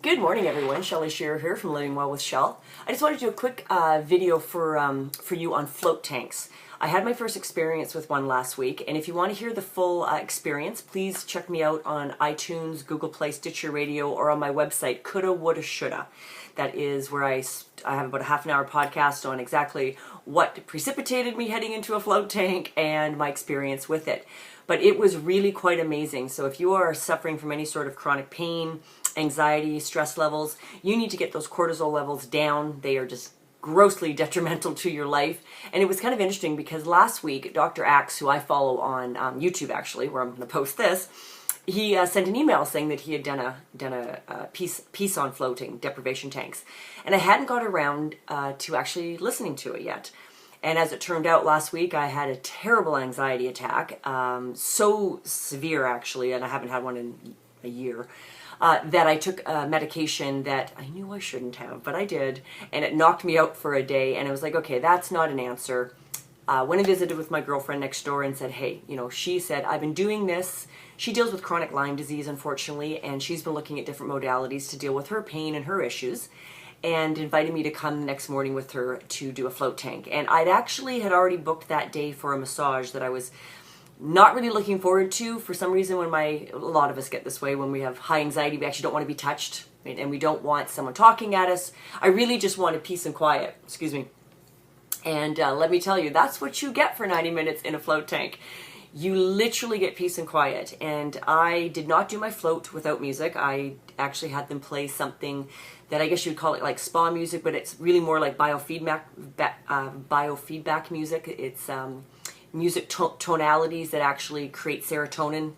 Good morning, everyone. Shelley Shearer here from Living Well with Shell. I just wanted to do a quick video for you on float tanks. I had my first experience with one last week, and if you want to hear the full experience, please check me out on iTunes, Google Play, Stitcher Radio, or on my website, Coulda, Woulda, Shoulda. That is where I have about a half-an-hour podcast on exactly what precipitated me heading into a float tank and my experience with it. But it was really quite amazing. So if you are suffering from any sort of chronic pain, anxiety, stress levels, you need to get those cortisol levels down. They are just grossly detrimental to your life. And it was kind of interesting because last week, Dr. Axe, who I follow on YouTube actually, where I'm going to post this, he sent an email saying that he had done a piece on floating deprivation tanks. And I hadn't got around to actually listening to it yet. And as it turned out, last week I had a terrible anxiety attack, so severe actually, and I haven't had one in a year, that I took a medication that I knew I shouldn't have, but I did, and it knocked me out for a day, and I was like, okay, that's not an answer. Went and visited with my girlfriend next door and said, hey, she said, I've been doing this. She deals with chronic Lyme disease, unfortunately, and she's been looking at different modalities to deal with her pain and her issues, and invited me to come the next morning with her to do a float tank. And I'd actually had already booked that day for a massage that I was not really looking forward to. For some reason, a lot of us get this way when we have high anxiety, we actually don't want to be touched, right? And we don't want someone talking at us. I really just wanted peace and quiet, excuse me. And let me tell you, that's what you get for 90 minutes in a float tank. You literally get peace and quiet. And I did not do my float without music. I actually had them play something that I guess you'd call it like spa music, but it's really more like biofeedback music. It's music tonalities that actually create serotonin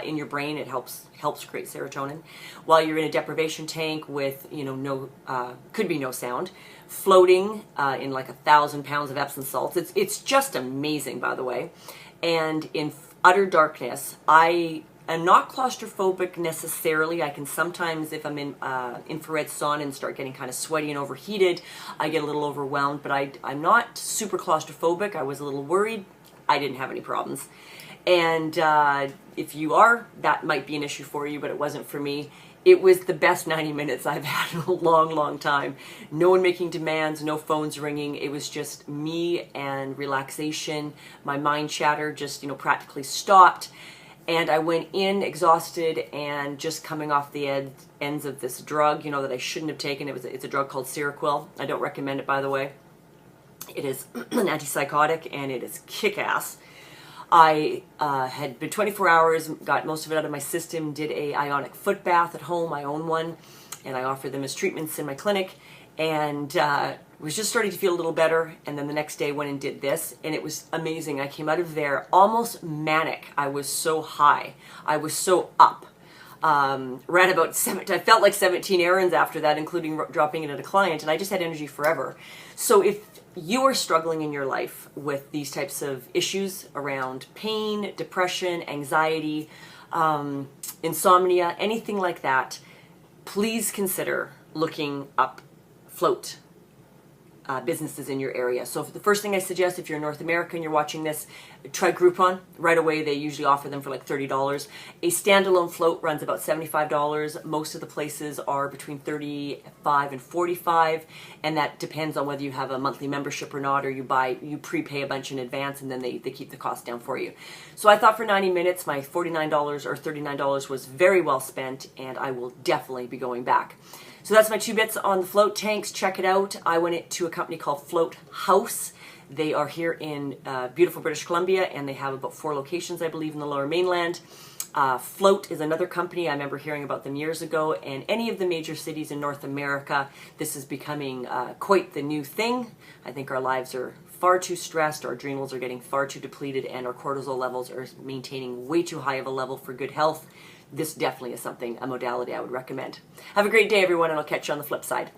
in your brain. It helps create serotonin while you're in a deprivation tank with could be no sound, floating in like 1,000 pounds of Epsom salts. It's just amazing, by the way. And in utter darkness, I am not claustrophobic necessarily. I can sometimes, if I'm in infrared sauna and start getting kind of sweaty and overheated, I get a little overwhelmed, but I'm not super claustrophobic. I was a little worried. I didn't have any problems. And if you are, that might be an issue for you, but it wasn't for me. It was the best 90 minutes I've had in a long, long time. No one making demands, no phones ringing. It was just me and relaxation. My mind chatter just, practically stopped. And I went in exhausted and just coming off the ends of this drug, that I shouldn't have taken. It's a drug called Seroquel. I don't recommend it, by the way. It is an antipsychotic and it is kick-ass. I had been 24 hours, got most of it out of my system, did a ionic foot bath at home. I own one, and I offer them as treatments in my clinic, and was just starting to feel a little better. And then the next day went and did this, and it was amazing. I came out of there almost manic. I was so high. I was so up. Ran about I felt like 17 errands after that, including dropping in at a client, and I just had energy forever. So if you are struggling in your life with these types of issues around pain, depression, anxiety, insomnia, anything like that, please consider looking up float businesses in your area. So the first thing I suggest, if you're in North America and you're watching this, try Groupon. Right away, they usually offer them for like $30. A standalone float runs about $75. Most of the places are between $35 and $45, and that depends on whether you have a monthly membership or not, or you prepay a bunch in advance, and then they keep the cost down for you. So I thought for 90 minutes, my $49 or $39 was very well spent, and I will definitely be going back. So that's my 2 bits on the float tanks. Check it out. I went to a company called Float House. They are here in beautiful British Columbia, and they have about 4 locations, I believe, in the Lower Mainland. Float is another company. I remember hearing about them years ago. And any of the major cities in North America, this is becoming quite the new thing. I think our lives are far too stressed, our adrenals are getting far too depleted, and our cortisol levels are maintaining way too high of a level for good health. This definitely is a modality I would recommend. Have a great day, everyone, and I'll catch you on the flip side.